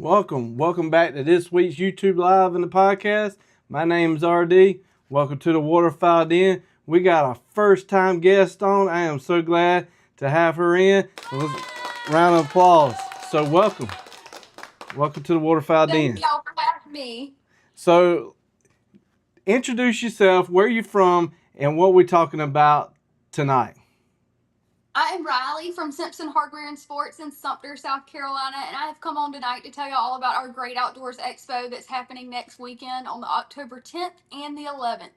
Welcome back to this week's YouTube Live in the podcast. My name is RD. Welcome to the Waterfowl Den. We got a first time guest on. I am so glad to have her in. Round of applause. So welcome to the Waterfowl Den. Thank y'all for having me. So introduce yourself, where you from, and what we're talking about tonight. I am Riley from Simpson Hardware and Sports in Sumter, South Carolina, and I have come on tonight to tell you all about our Great Outdoors Expo that's happening next weekend on the October 10th and the 11th.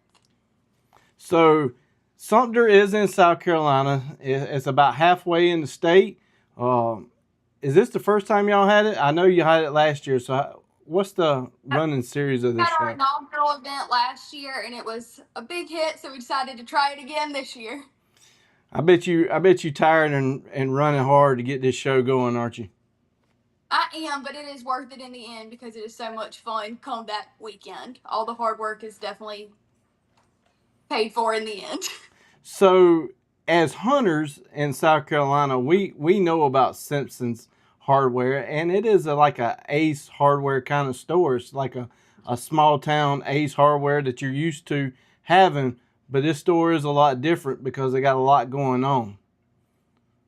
So Sumter is in South Carolina. It's about halfway in the state. Is this the first time y'all had it? I know you had it last year. So what's the running series of We this had our show? inaugural event last year, and it was a big hit, so we decided to try it again this year. I bet you tired and running hard to get this show going, aren't you? I am, but it is worth it in the end because it is so much fun come that weekend. All the hard work is definitely paid for in the end. So as hunters in South Carolina, we know about Simpson's hardware, and it is like a Ace Hardware kind of store. It's like a small town Ace Hardware that you're used to having, but this store is a lot different because they got a lot going on.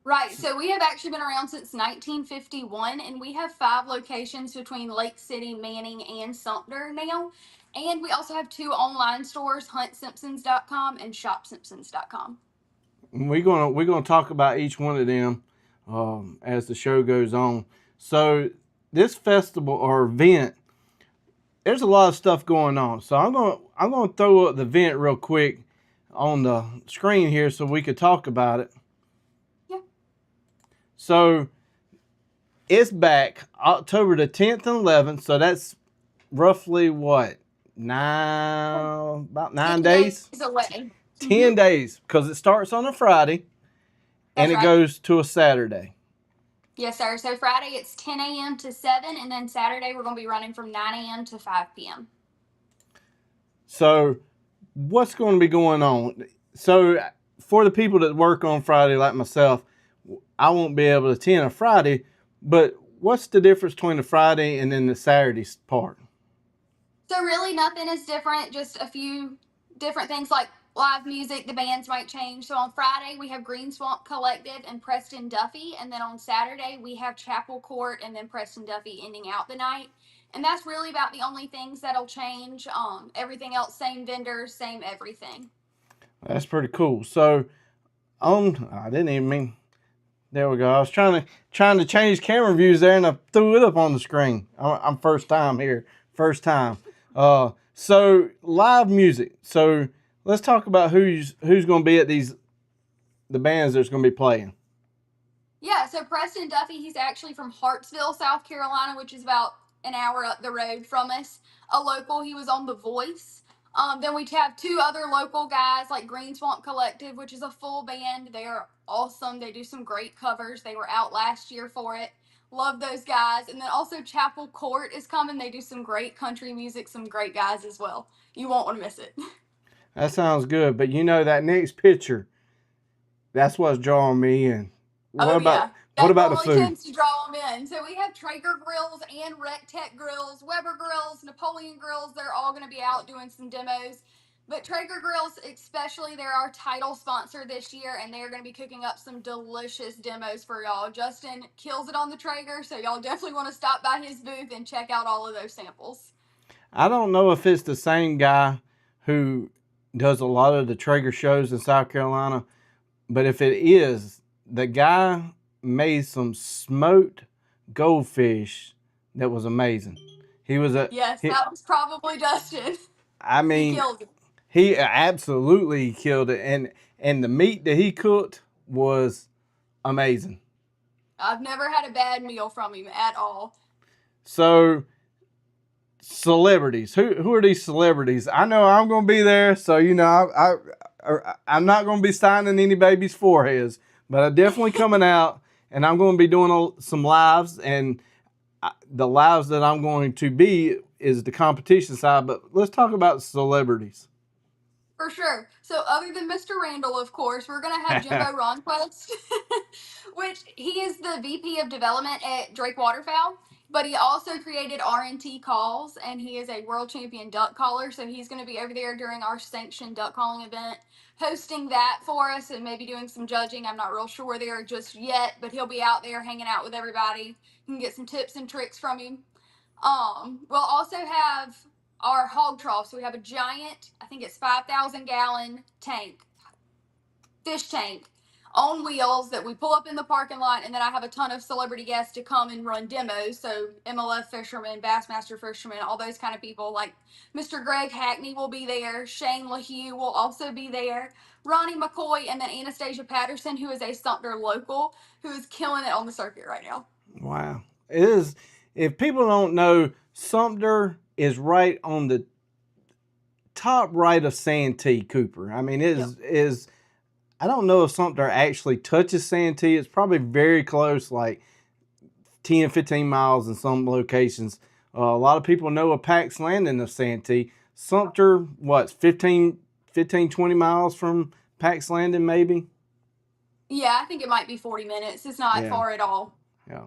Right, so we have actually been around since 1951, and we have 5 locations between Lake City, Manning, and Sumter now. And we also have 2 online stores, huntsimpsons.com and shopsimpsons.com. We're gonna talk about each one of them as the show goes on. So this festival or event, there's a lot of stuff going on. So I'm gonna throw up the event real quick on the screen here so we could talk about it. Yeah. So it's back October the 10th and 11th. So that's roughly what, about 9 days? Away. 10 days, because it starts on a Friday and it goes to a Saturday. Yes, sir. So Friday it's 10 a.m. to 7, and then Saturday we're going to be running from 9 a.m. to 5 p.m. So what's going to be going on? So for the people that work on Friday like myself, I won't be able to attend a Friday, but what's the difference between the Friday and then the Saturday part? So really nothing is different, just a few different things like live music, the bands might change. So on Friday we have Green Swamp Collective and Preston Duffy, and then on Saturday we have Chapel Court and then Preston Duffy ending out the night. And that's really about the only things that'll change. Everything else, same vendors, same everything. That's pretty cool. So I didn't even mean. There we go. I was trying to change camera views there, and I threw it up on the screen. I'm first time here, first time. So live music. So let's talk about who's going to be at the bands that's going to be playing. Yeah, so Preston Duffy, he's actually from Hartsville, South Carolina, which is about an hour up the road from us. A local, he was on The Voice. Then we have 2 other local guys like Green Swamp Collective, which is a full band. They are awesome. They do some great covers. They were out last year for it. Love those guys. And then also Chapel Court is coming. They do some great country music, some great guys as well. You won't want to miss it. That sounds good. But that next picture, that's what's drawing me in. What about the food? Tends to draw them in. So we have Traeger grills and Rectech grills, Weber grills, Napoleon grills. They're all going to be out doing some demos. But Traeger grills, especially, they're our title sponsor this year, and they're going to be cooking up some delicious demos for y'all. Justin kills it on the Traeger, so y'all definitely want to stop by his booth and check out all of those samples. I don't know if it's the same guy who does a lot of the Traeger shows in South Carolina, but if it is, the guy made some smoked goldfish that was amazing. That was probably Justin. I mean, he absolutely killed it, and the meat that he cooked was amazing. I've never had a bad meal from him at all. So, celebrities. Who are these celebrities? I know I'm going to be there, so I'm not going to be signing any babies' foreheads, but I'm definitely coming out, and I'm going to be doing some lives, and the lives that I'm going to be is the competition side. But let's talk about celebrities. For sure. So other than Mr. Randall, of course, we're going to have Jimbo Ronquist, which he is the VP of development at Drake Waterfowl. But he also created R&T calls, and he is a world champion duck caller. So he's going to be over there during our sanctioned duck calling event, hosting that for us and maybe doing some judging. I'm not real sure there just yet, but he'll be out there hanging out with everybody. You can get some tips and tricks from him. We'll also have our hog trough. So we have a giant, I think it's 5,000 gallon tank, fish tank on wheels that we pull up in the parking lot, and then I have a ton of celebrity guests to come and run demos. So MLF fishermen, Bassmaster fishermen, all those kind of people, like Mr. Greg Hackney will be there, Shane LaHue will also be there, Ronnie McCoy, and then Anastasia Patterson, who is a Sumter local, who is killing it on the circuit right now. Wow. It is. If people don't know, Sumter is right on the top right of Santee Cooper. I mean, it is I don't know if Sumter actually touches Santee. It's probably very close, like 10, 15 miles in some locations. A lot of people know of Pax Landing of Santee. Sumter, what, 15, 20 miles from Pax Landing, maybe? Yeah, I think it might be 40 minutes. It's not far at all. Yeah.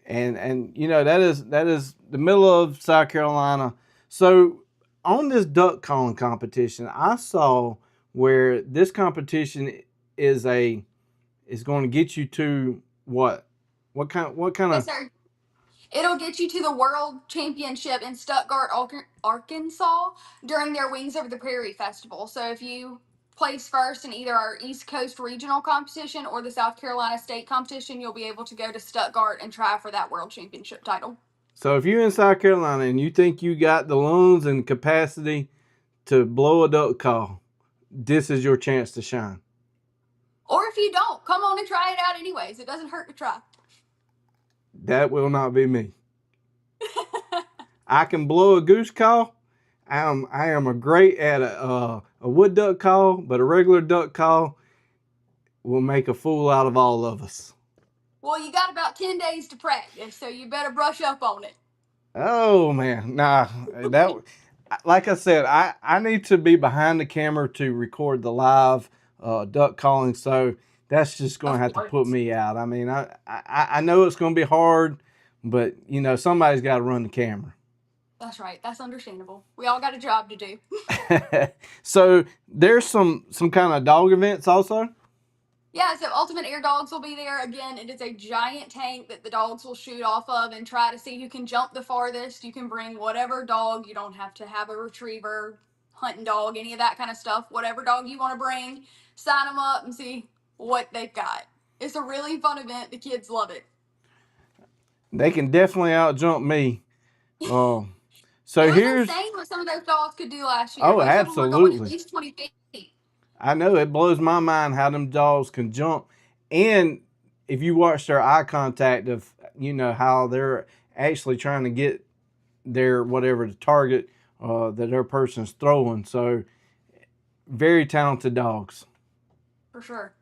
And you know, that is the middle of South Carolina. So on this duck calling competition, I saw where this competition is going to get you to what kind of Yes, sir. It'll get you to the World Championship in Stuttgart, Arkansas during their Wings Over the Prairie Festival. So if you place first in either our East Coast regional competition or the South Carolina state competition, you'll be able to go to Stuttgart and try for that World Championship title. So if you're in South Carolina and you think you got the lungs and capacity to blow a duck call, this is your chance to shine. Or if you don't, come on and try it out anyways. It doesn't hurt to try. That will not be me. I can blow a goose call. I am a great at a wood duck call, but a regular duck call will make a fool out of all of us. Well, you got about 10 days to practice, so you better brush up on it. Oh man, nah, that like I said, I need to be behind the camera to record the live duck calling, so that's just going to have to put me out. I mean, I know it's going to be hard, but you know, somebody's got to run the camera. That's right. That's understandable. We all got a job to do. So there's some kind of dog events also? Yeah, so Ultimate Air Dogs will be there. Again, it is a giant tank that the dogs will shoot off of and try to see who can jump the farthest. You can bring whatever dog. You don't have to have a retriever, hunting dog, any of that kind of stuff. Whatever dog you want to bring, sign them up and see what they've got. It's a really fun event. The kids love it. They can definitely out-jump me. So it was here's insane what some of those dogs could do last year. Oh, Most absolutely. of them were going at least 20 feet. I know, it blows my mind how them dogs can jump. And if you watch their eye contact of, you know, how they're actually trying to get their whatever the target that their person's throwing. So very talented dogs. For sure.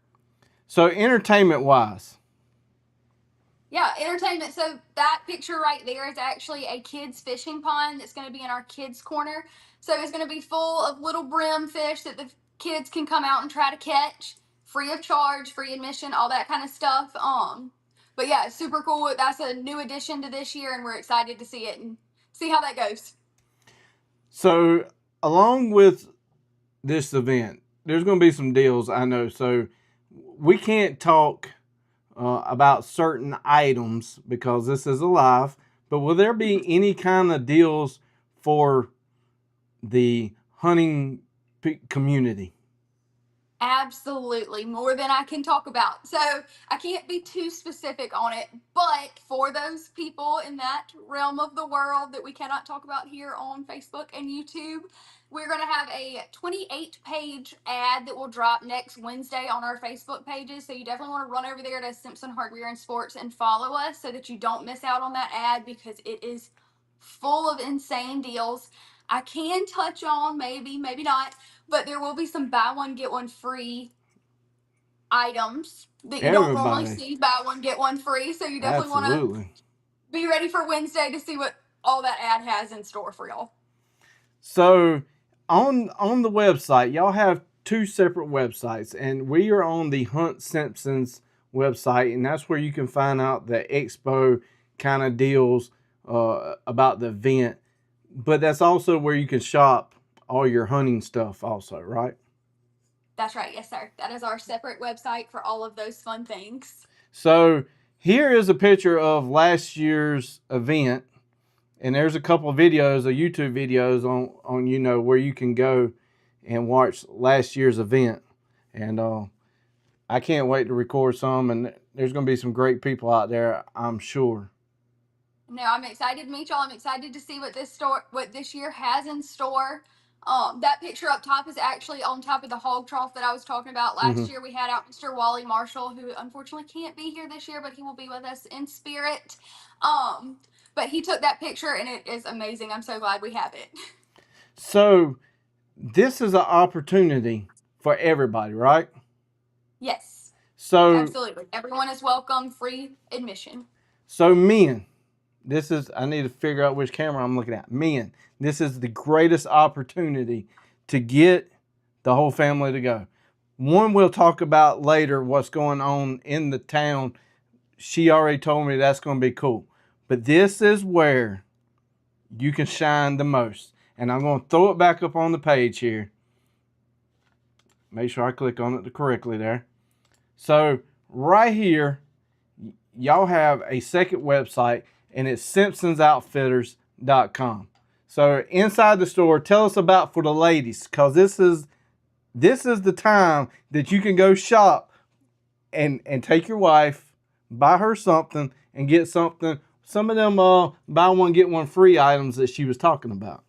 So entertainment wise. Yeah, entertainment. So that picture right there is actually a kids fishing pond that's going to be in our kids corner. So it's going to be full of little brim fish that the kids can come out and try to catch, free of charge, free admission, all that kind of stuff. But yeah, it's super cool. That's a new addition to this year, and we're excited to see it and see how that goes. So along with this event, there's going to be some deals, I know. So we can't talk about certain items because this is a live, but will there be any kind of deals for the hunting community? Absolutely, more than I can talk about. So I can't be too specific on it, but for those people in that realm of the world that we cannot talk about here on Facebook and YouTube, we're going to have a 28-page ad that will drop next Wednesday on our Facebook pages. So you definitely want to run over there to Simpson Hardware and Sports and follow us so that you don't miss out on that ad because it is full of insane deals. I can touch on, maybe not, but there will be some buy one, get one free items that you don't normally see. Buy one, get one free. So you definitely want to be ready for Wednesday to see what all that ad has in store for y'all. So on the website, y'all have two separate websites, and we are on the Hunt Simpson's website, and that's where you can find out the Expo kind of deals about the event, but that's also where you can shop all your hunting stuff also, right? That's right. Yes, sir. That is our separate website for all of those fun things. So here is a picture of last year's event, and there's a couple of videos, YouTube videos on where you can go and watch last year's event. And I can't wait to record some, and there's going to be some great people out there, I'm sure. No, I'm excited to meet y'all. I'm excited to see what this year has in store. That picture up top is actually on top of the hog trough that I was talking about last year. We had out Mr. Wally Marshall, who unfortunately can't be here this year, but he will be with us in spirit. But he took that picture, and it is amazing. I'm so glad we have it. So this is an opportunity for everybody, right? Yes, So absolutely. Everyone is welcome. Free admission. So men, I need to figure out which camera I'm looking at. Men, this is the greatest opportunity to get the whole family to go. One, we'll talk about later what's going on in the town. She already told me that's going to be cool. But this is where you can shine the most. And I'm going to throw it back up on the page here. Make sure I click on it correctly there. So right here, y'all have a second website, and it's simpsonsoutfitters.com. So inside the store, tell us about for the ladies, because this is the time that you can go shop and take your wife, buy her something, and get something. Some of them buy one get one free items that she was talking about.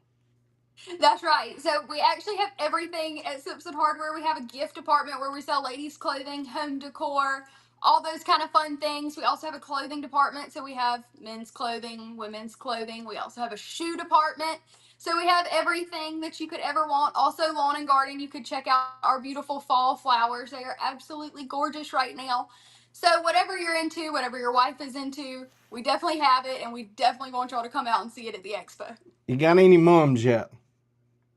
That's right. So we actually have everything at Simpson Hardware. We have a gift department where we sell ladies' clothing, home decor, all those kind of fun things. We also have a clothing department. So we have men's clothing, women's clothing. We also have a shoe department. So we have everything that you could ever want. Also, lawn and garden. You could check out our beautiful fall flowers. They are absolutely gorgeous right now. So whatever you're into, whatever your wife is into, we definitely have it, and we definitely want y'all to come out and see it at the expo. You got any mums yet?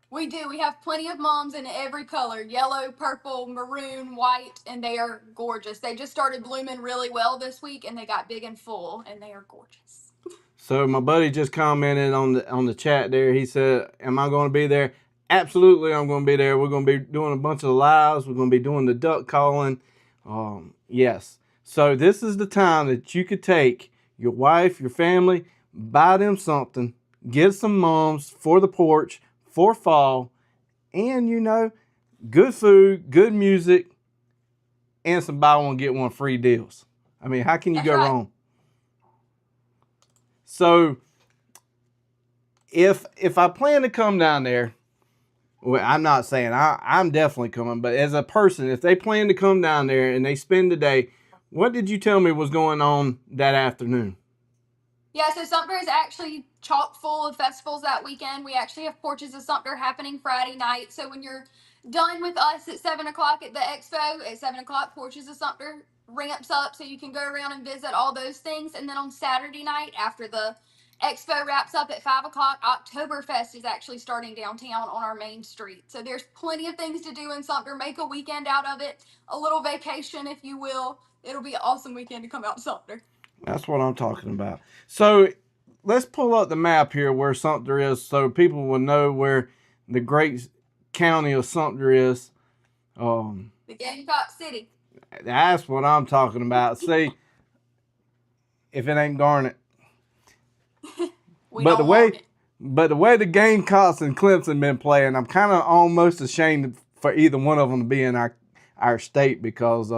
We do. We have plenty of moms in every color: yellow, purple, maroon, white, and they are gorgeous. They just started blooming really well this week, and they got big and full, and they are gorgeous. So my buddy just commented on the chat there. He said, "Am I going to be there?" Absolutely, I'm going to be there. We're going to be doing a bunch of lives. We're going to be doing the duck calling. Yes. So this is the time that you could take your wife, your family, buy them something, get some mums for the porch, for fall, and good food, good music, and some buy one get one free deals. I mean, how can you go wrong? So if I plan to come down there, well, I'm not saying I'm definitely coming, but as a person, if they plan to come down there and they spend the day, what did you tell me was going on that afternoon? Yeah, so Sumter is actually chock full of festivals that weekend. We actually have Porches of Sumter happening Friday night. So when you're done with us at 7 o'clock at the expo, at 7 o'clock, Porches of Sumter ramps up so you can go around and visit all those things. And then on Saturday night, after the expo wraps up at 5 o'clock, Oktoberfest is actually starting downtown on our main street. So there's plenty of things to do in Sumter. Make a weekend out of it, a little vacation, if you will. It'll be an awesome weekend to come out to Sumter. That's what I'm talking about. So let's pull up the map here where Sumter is so people will know where the great county of Sumter is. The Gamecock City. That's what I'm talking about. See, if it ain't Garnet. But the way the Gamecocks and Clemson been playing, I'm kind of almost ashamed for either one of them to be in our state because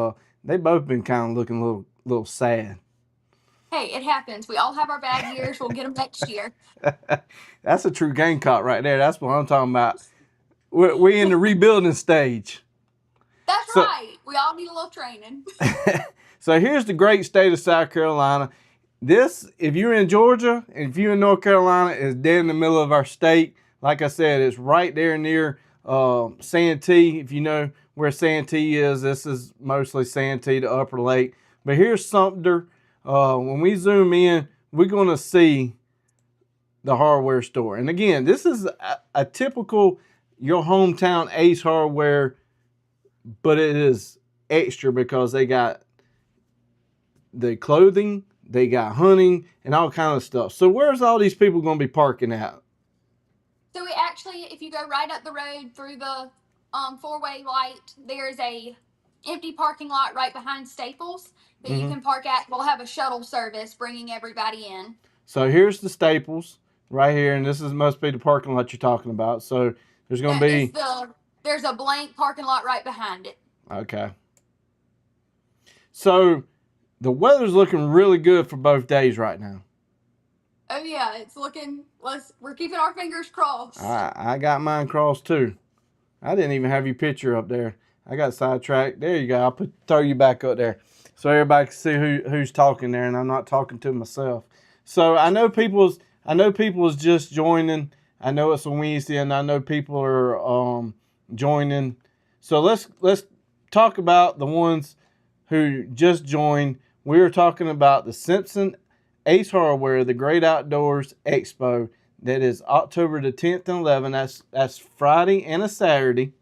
they both been kind of looking a little sad. Hey, it happens. We all have our bad years. We'll get them next year. That's a true Gamecock right there. That's what I'm talking about. We're in the rebuilding stage. That's right. We all need a little training. So here's the great state of South Carolina. This, if you're in Georgia and if you're in North Carolina, is dead in the middle of our state. Like I said, it's right there near Santee. If you know where Santee is, this is mostly Santee to Upper Lake. But here's Sumter. When we zoom in, we're going to see the hardware store. And again, this is a typical your hometown Ace Hardware, but it is extra because they got the clothing, They got hunting and all kind of stuff. So where's all these people going to be parking at? So we actually, if you go right up the road through the four-way light, there's a empty parking lot right behind Staples that you can park at. We'll have a shuttle service bringing everybody in. So here's the Staples right here, and this must be the parking lot you're talking about. So there's going to be... There's a blank parking lot right behind it. Okay. So the weather's looking really good for both days right now. Oh yeah, it's looking. We're keeping our fingers crossed. I got mine crossed too. I didn't even have your picture up there. I got sidetracked. There you go. I'll throw you back up there so everybody can see who's talking there, and I'm not talking to myself. So I know people's just joining. I know it's a Wednesday, and I know people are joining. So let's talk about the ones who just joined. We were talking about the Simpson Ace Hardware, the Great Outdoors Expo. That is October the 10th and 11th. That's Friday and a Saturday.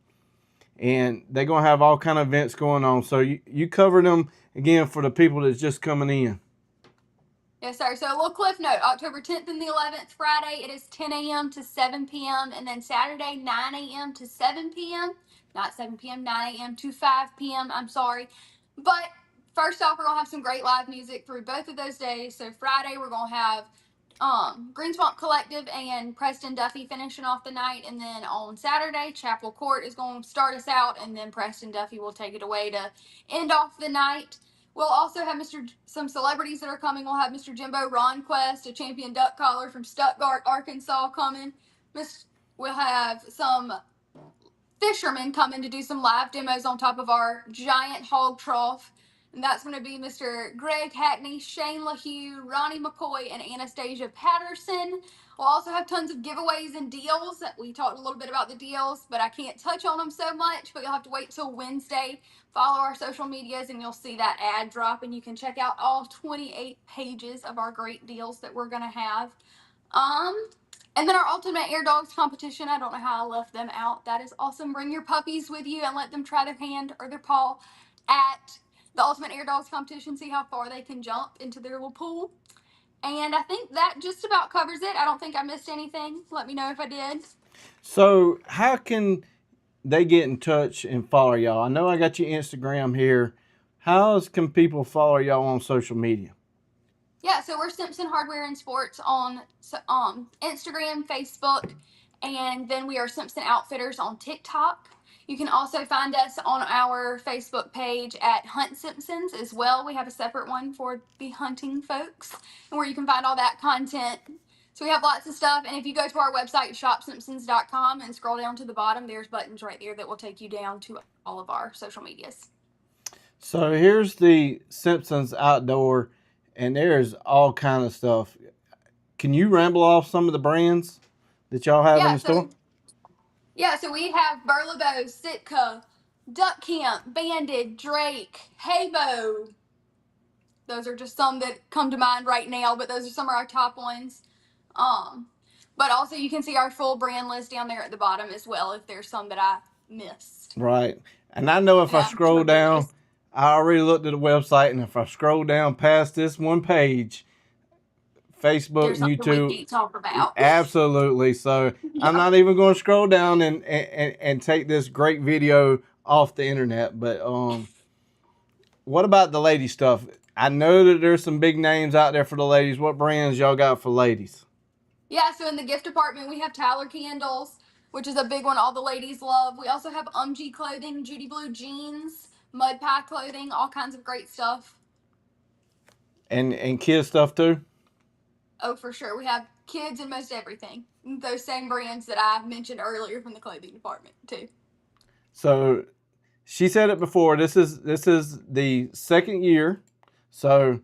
And they're going to have all kind of events going on. So you cover them again for the people that's just coming in. Yes, sir. So a little cliff note. October 10th and the 11th, Friday, it is 10 a.m. to 7 p.m. And then Saturday, 9 a.m. to 7 p.m. Not 7 p.m., 9 a.m. to 5 p.m. I'm sorry. But first off, we're going to have some great live music through both of those days. So Friday, we're going to have Green Swamp Collective and Preston Duffy finishing off the night. And then on Saturday, Chapel Court is going to start us out. And then Preston Duffy will take it away to end off the night. We'll also have some celebrities that are coming. We'll have Mr. Jimbo Ronquest, a champion duck caller from Stuttgart, Arkansas, coming. We'll have some fishermen coming to do some live demos on top of our giant hog trough. And that's going to be Mr. Greg Hackney, Shane LaHue, Ronnie McCoy, and Anastasia Patterson. We'll also have tons of giveaways and deals. We talked a little bit about the deals, but I can't touch on them so much. But you'll have to wait till Wednesday. Follow our social medias, and you'll see that ad drop. And you can check out all 28 pages of our great deals that we're going to have. And then our Ultimate Air Dogs competition. I don't know how I left them out. That is awesome. Bring your puppies with you and let them try their hand or their paw at the Ultimate Air Dogs competition. See how far they can jump into their little pool. And I think that just about covers it. I don't think I missed anything. Let me know if I did. So how can they get in touch and follow y'all? I know I got your Instagram here. How can people follow y'all on social media? Yeah, so we're Simpson Hardware and Sports on Instagram, Facebook, and then we are Simpson Outfitters on TikTok. You can also find us on our Facebook page at Hunt Simpsons as well. We have a separate one for the hunting folks, and where you can find all that content. So we have lots of stuff, and if you go to our website, shopsimpsons.com, and scroll down to the bottom, there's buttons right there that will take you down to all of our social medias. So here's the Simpsons Outdoor, and there's all kind of stuff. Can you ramble off some of the brands that y'all have in the store? Yeah, so we have Burlebo, Sitka, Duck Camp, Banded, Drake, Haybo. Those are just some that come to mind right now, but those are some of our top ones. But also you can see our full brand list down there at the bottom as well if there's some that I missed. Right. And I know if I scroll down, I already looked at the website, and if I scroll down past this one page, Facebook, there's YouTube, we can't talk about. Absolutely. So yeah. I'm not even going to scroll down and take this great video off the internet. But what about the lady stuff? I know that there's some big names out there for the ladies. What brands y'all got for ladies? Yeah, so in the gift department, we have Tyler Candles, which is a big one all the ladies love. We also have UMG clothing, Judy Blue jeans, Mud Pie clothing, all kinds of great stuff. And kids stuff too? Oh, for sure. We have kids and most everything. Those same brands that I mentioned earlier from the clothing department too. So she said it before. This is the second year. So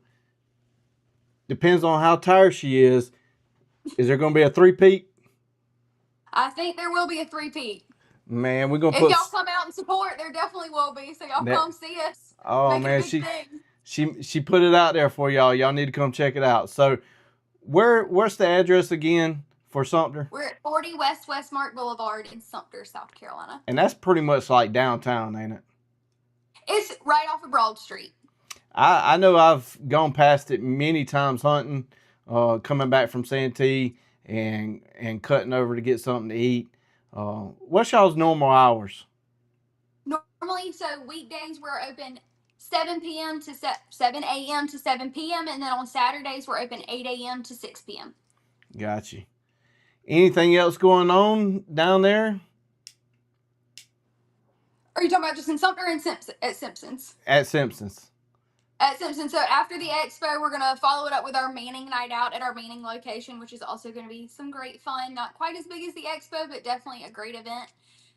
depends on how tired she is. Is there going to be a three-peat? I think there will be a three-peat. Man, we're going to put... If y'all come out and support, there definitely will be. So y'all come see us. Oh, man, she put it out there for y'all. Y'all need to come check it out. So where's the address again for Sumter? We're at 40 West Westmark Boulevard in Sumter, South Carolina. And that's pretty much like downtown, ain't it? It's right off of Broad Street. I know I've gone past it many times hunting, coming back from Santee and cutting over to get something to eat. What's y'all's normal hours? Normally, so weekdays we're open 7 p.m. to 7 a.m. to 7 p.m. and then on Saturdays we're open 8 a.m. to 6 p.m. Gotcha. Anything else going on down there? Are you talking about just in Sumter and at Simpson's? At Simpson's. At Simpson. So after the expo, we're gonna follow it up with our Manning night out at our Manning location, which is also gonna be some great fun. Not quite as big as the expo, but definitely a great event.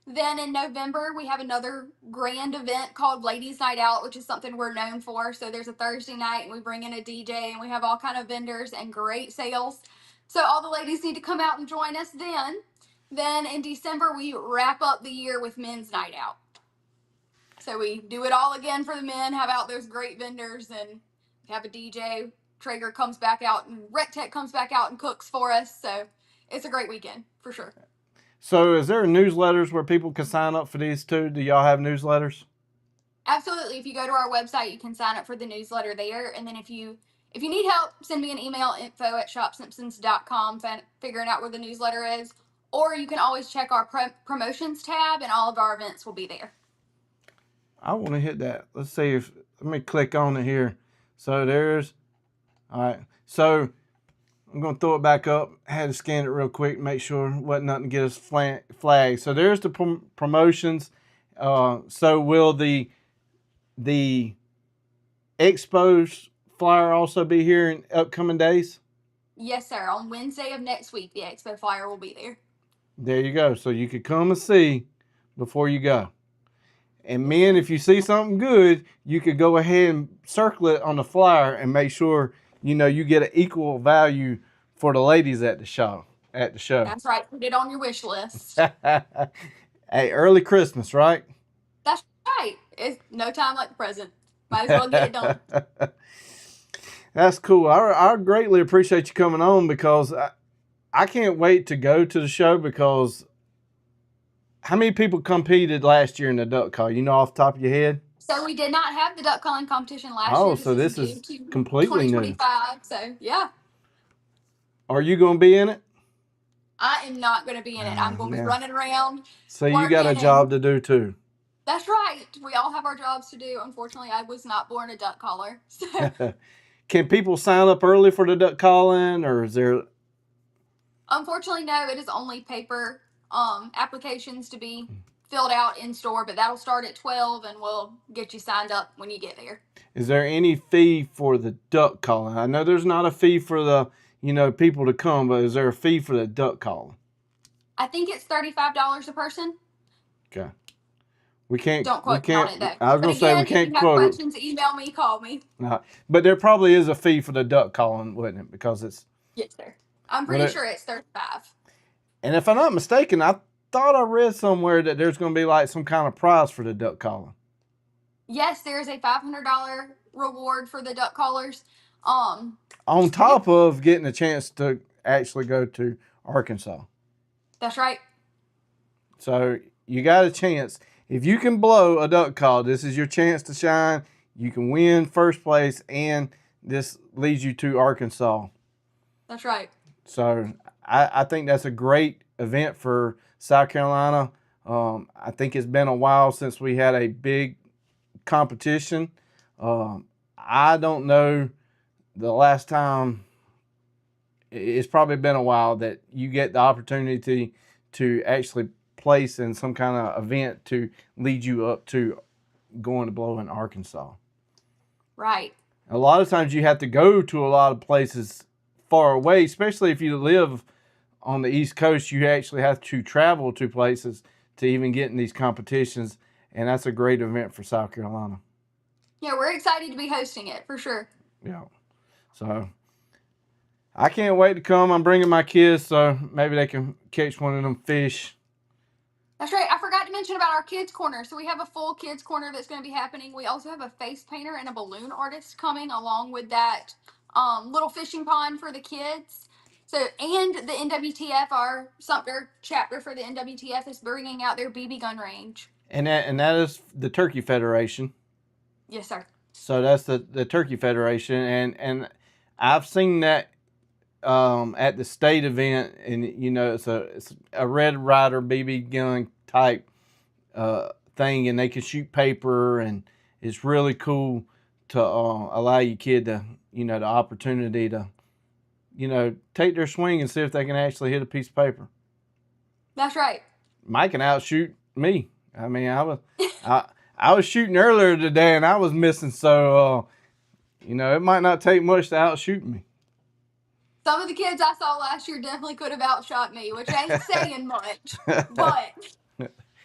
Then in November, we have another grand event called Ladies Night Out, which is something we're known for. So there's a Thursday night, and we bring in a DJ, and we have all kind of vendors and great sales. So all the ladies need to come out and join us then. Then in December, we wrap up the year with Men's Night Out. So we do it all again for the men, have out those great vendors, and have a DJ. Traeger comes back out, and RecTech comes back out and cooks for us. So it's a great weekend for sure. So is there newsletters where people can sign up for these too? Do y'all have newsletters? Absolutely. If you go to our website, you can sign up for the newsletter there. And then if you need help, send me an email, info@shopsimpsons.com, figuring out where the newsletter is. Or you can always check our promotions tab, and all of our events will be there. I want to hit that. Let's see if, let me click on it here. So there's, all right. So I'm going to throw it back up. I had to scan it real quick, make sure it wasn't nothing to get us flagged. So there's the promotions. So will the Expo's flyer also be here in upcoming days? Yes, sir. On Wednesday of next week, the Expo flyer will be there. There you go. So you could come and see before you go. And men, if you see something good, you could go ahead and circle it on the flyer and make sure you get an equal value for the ladies at the show. That's right. Put it on your wish list. Hey, early Christmas, right? That's right. It's no time like the present. Might as well get it done. That's cool. I greatly appreciate you coming on because I can't wait to go to the show because how many people competed last year in the duck call? You know off the top of your head? So we did not have the duck calling competition last year. Oh, so this is completely new. 2025. So yeah. Are you going to be in it? I am not going to be in it. I'm going to be running around. So you got a job to do too. That's right. We all have our jobs to do. Unfortunately, I was not born a duck caller. So. Can people sign up early for the duck calling, or is there? Unfortunately, no. It is only paper applications to be filled out in store, but that'll start at 12, and we'll get you signed up when you get there. Is there any fee for the duck calling? I know there's not a fee for the people to come, but is there a fee for the duck calling? I think it's $35 a person. Okay. We can't. Don't quote me on it though. I was going to say we can't quote. If you have questions, email me, call me. No, but there probably is a fee for the duck calling, wouldn't it? Because it's. Yes, sir. I'm pretty sure it's 35. And if I'm not mistaken, I thought I read somewhere that there's going to be like some kind of prize for the duck calling. Yes, there's a $500 reward for the duck callers. On top of getting a chance to actually go to Arkansas. That's right. So you got a chance. If you can blow a duck call, this is your chance to shine. You can win first place, and this leads you to Arkansas. That's right. So I think that's a great event for South Carolina. I think it's been a while since we had a big competition. I don't know the last time. It's probably been a while that you get the opportunity to actually place in some kind of event to lead you up to going to blow in Arkansas. Right. A lot of times you have to go to a lot of places far away, especially if you live on the East Coast. You actually have to travel to places to even get in these competitions, and that's a great event for South Carolina. Yeah, we're excited to be hosting it for sure. Yeah. So I can't wait to come. I'm bringing my kids, so maybe they can catch one of them fish. That's right. I forgot to mention about our kids corner. So we have a full kids corner that's going to be happening. We also have a face painter and a balloon artist coming along with that little fishing pond for the kids. So, and the NWTF, our Sumter chapter for the NWTF, is bringing out their BB gun range. And that is the Turkey Federation. Yes, sir. So that's the Turkey Federation, and I've seen that at the state event, and it's a Red Ryder BB gun type thing, and they can shoot paper, and it's really cool to allow your kid to the opportunity to take their swing and see if they can actually hit a piece of paper. That's right. Mike can outshoot me. I mean, I was shooting earlier today and I was missing, so it might not take much to outshoot me. Some of the kids I saw last year definitely could have outshot me, which ain't saying much, but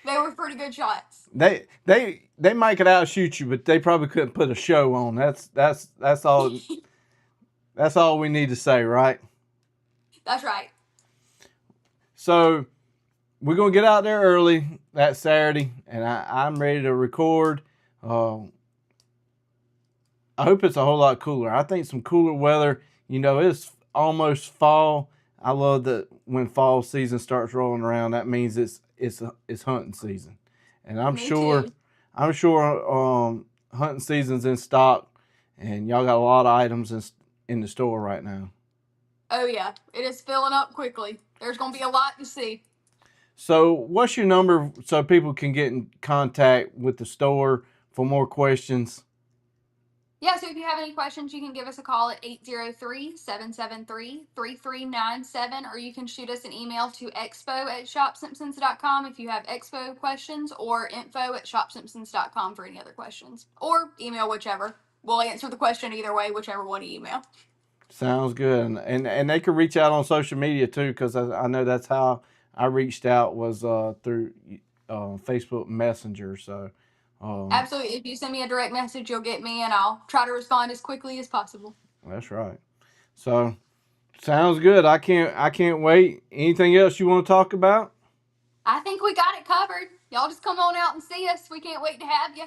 they were pretty good shots. They might could outshoot you, but they probably couldn't put a show on. That's all. That's all we need to say, right? That's right. So we're gonna get out there early that Saturday, and I'm ready to record. I hope it's a whole lot cooler. I think some cooler weather. It's almost fall. I love that when fall season starts rolling around. That means it's hunting season, and I'm sure hunting season's in stock, and y'all got a lot of items in the store right now. Oh yeah, it is filling up quickly. There's gonna be a lot to see. So what's your number so people can get in contact with the store for more questions? Yeah, so if you have any questions, you can give us a call at 803-773-3397, or you can shoot us an email to expo@shopsimpsons.com if you have Expo questions, or info@shopsimpsons.com for any other questions. Or email whichever. We'll answer the question either way, whichever one you email. Sounds good. And they can reach out on social media too, because I know that's how I reached out was through Facebook Messenger. So absolutely. If you send me a direct message, you'll get me, and I'll try to respond as quickly as possible. That's right. So sounds good. I can't wait. Anything else you want to talk about? I think we got it covered. Y'all just come on out and see us. We can't wait to have you.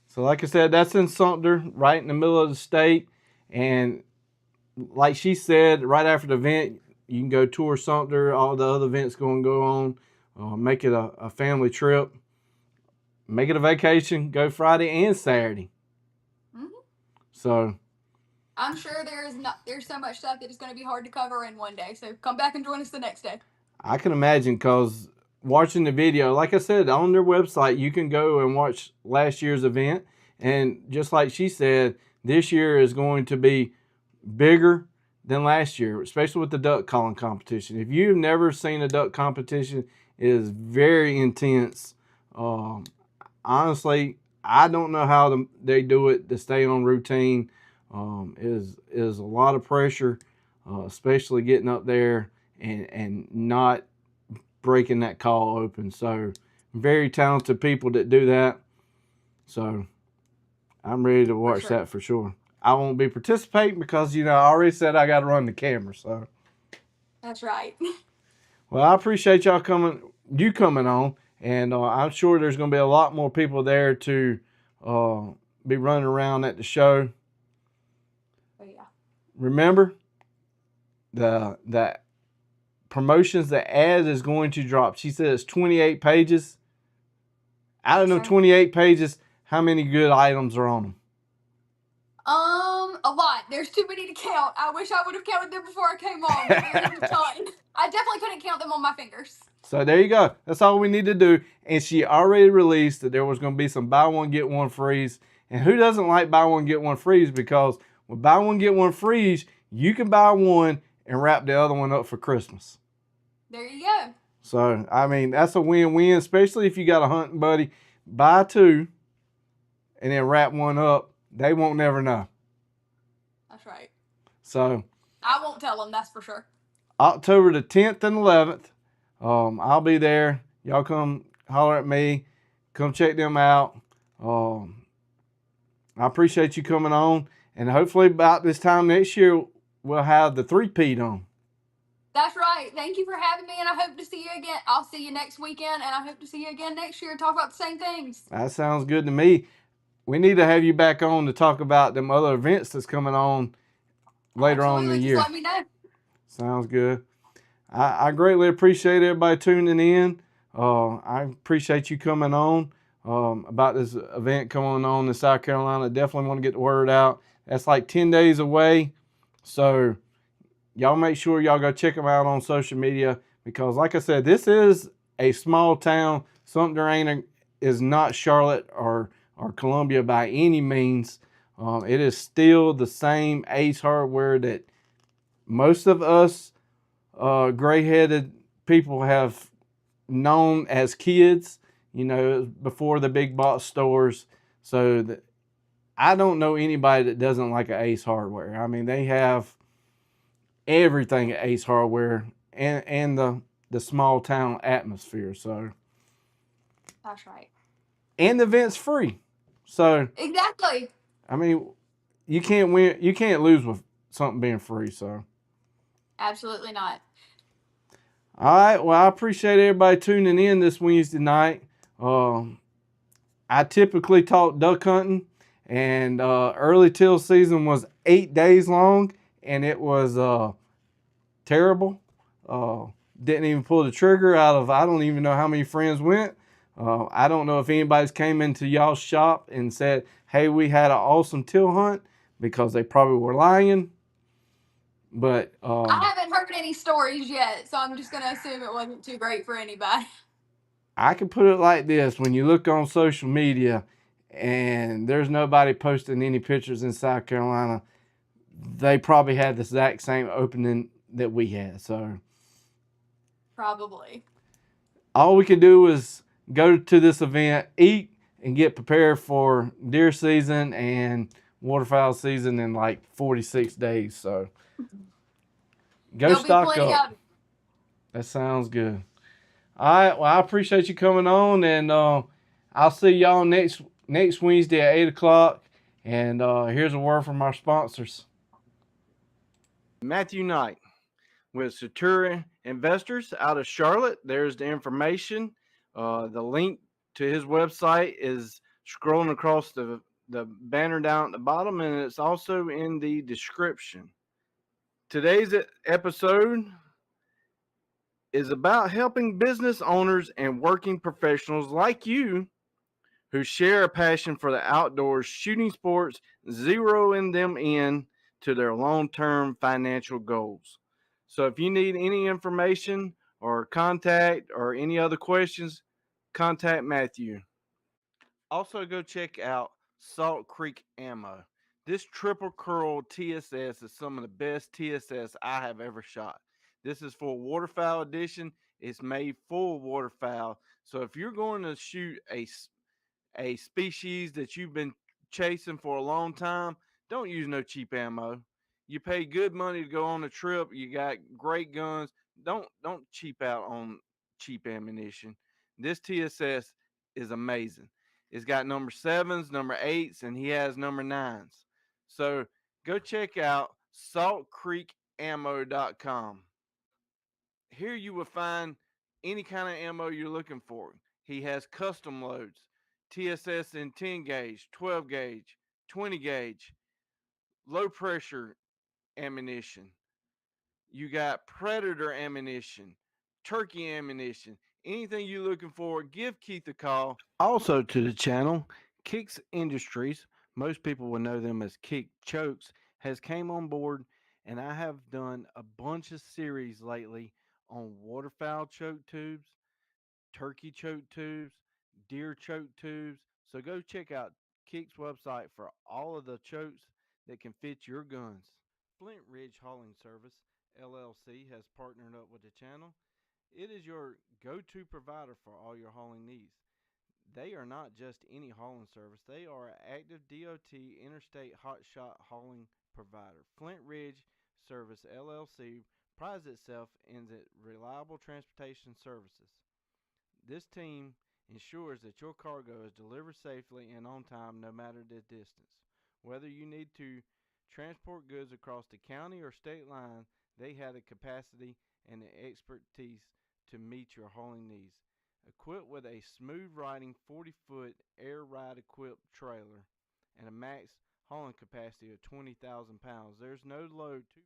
So like I said, that's in Sumter, right in the middle of the state. And like she said, right after the event, you can go tour Sumter. All the other events going to go on. Make it a family trip. Make it a vacation. Go Friday and Saturday. Mm-hmm. So I'm sure there's so much stuff that is going to be hard to cover in one day. So come back and join us the next day. I can imagine, because watching the video, like I said, on their website, you can go and watch last year's event. And just like she said, this year is going to be bigger than last year, especially with the duck calling competition. If you've never seen a duck competition, it is very intense. Honestly, I don't know how they do it to stay on routine. Is a lot of pressure, especially getting up there and not breaking that call open. So very talented people that do that. So I'm ready to watch that for sure. I won't be participating because, I already said I got to run the camera. So that's right. Well, I appreciate y'all coming on. And I'm sure there's going to be a lot more people there to be running around at the show. Oh, yeah. Remember, the promotions, the ad is going to drop. She said it's 28 pages. Out of them 28 pages, how many good items are on them? A lot. There's too many to count. I wish I would have counted them before I came on. There's a ton. I definitely couldn't count them on my fingers. So there you go. That's all we need to do. And she already released that there was going to be some buy one, get one frees. And who doesn't like buy one, get one frees? Because with buy one, get one frees, you can buy one and wrap the other one up for Christmas. There you go. So, I mean, that's a win-win, especially if you got a hunting buddy. Buy two and then wrap one up. They won't never know. That's right. So I won't tell them, that's for sure. October the 10th and 11th. I'll be there. Y'all come holler at me. Come check them out. I appreciate you coming on. And hopefully about this time next year, we'll have the 3-peat on. That's right. Thank you for having me, and I hope to see you again. I'll see you next weekend, and I hope to see you again next year and talk about the same things. That sounds good to me. We need to have you back on to talk about them other events that's coming on later on in the year. Just let me know. Sounds good. I greatly appreciate everybody tuning in. I appreciate you coming on. about this event going on in South Carolina. Definitely want to get the word out. That's like 10 days away. So y'all make sure y'all go check them out on social media, because like I said, this is a small town. Sumter is not Charlotte or Columbia by any means. It is still the same Ace Hardware that most of us gray-headed people have known as kids, before the big box stores. So I don't know anybody that doesn't like an Ace Hardware. I mean, they have everything at Ace Hardware, and the small town atmosphere. So, That's right. and the event's free. So, Exactly. I mean, you can't win. You can't lose with something being free. So, Absolutely not. all right. Well, I appreciate everybody tuning in this Wednesday night. I typically talk duck hunting, and early till season was 8 days long, and it was terrible. Uh, didn't even pull the trigger out of, I don't even know how many friends went. I don't know if anybody's came into y'all's shop and said, hey, we had an awesome till hunt, because they probably were lying. But I haven't heard any stories yet, so I'm just going to assume it wasn't too great for anybody. I can put it like this: when you look on social media and there's nobody posting any pictures in South Carolina, they probably had the exact same opening that we had. So Probably. all we can do is go to this event, eat, and get prepared for deer season and waterfowl season in like 46 days. So go There'll be stock plenty up. of it. That sounds good. All right. Well, I appreciate you coming on, and I'll see y'all next Wednesday at 8 o'clock. And here's a word from our sponsors. Matthew Knight with Sumter Investors out of Charlotte. There's the information. The link to his website is scrolling across the banner down at the bottom, and it's also in the description. Today's episode is about helping business owners and working professionals like you who share a passion for the outdoors, shooting sports, zeroing them in to their long-term financial goals. So if you need any information or contact or any other questions, contact Matthew. Also, go check out Salt Creek Ammo. This triple curl TSS is some of the best TSS I have ever shot. This is for waterfowl edition. It's made for waterfowl. So if you're going to shoot a species that you've been chasing for a long time, don't use no cheap ammo. You pay good money to go on a trip. You got great guns. Don't cheap out on cheap ammunition. This TSS is amazing. It's got number 7s, number 8s, and he has number 9s. So go check out saltcreekammo.com. Here you will find any kind of ammo you're looking for. He has custom loads, TSS in 10 gauge, 12 gauge, 20 gauge, low pressure ammunition. You got Predator ammunition, turkey ammunition, anything you're looking for, give Keith a call. Also to the channel, Kicks Industries, most people will know them as Kick Chokes, has came on board, and I have done a bunch of series lately on waterfowl choke tubes, turkey choke tubes, deer choke tubes. So go check out Kick's website for all of the chokes that can fit your guns. Flint Ridge Hauling Service LLC has partnered up with the channel. It is your go-to provider for all your hauling needs. They are not just any hauling service. They are an active DOT interstate hotshot hauling provider. Flint Ridge Service LLC prides itself in its reliable transportation services. This team ensures that your cargo is delivered safely and on time no matter the distance. Whether you need to transport goods across the county or state line, they have the capacity and the expertise to meet your hauling needs. Equipped with a smooth riding 40-foot air ride equipped trailer and a max hauling capacity of 20,000 pounds, there's no load too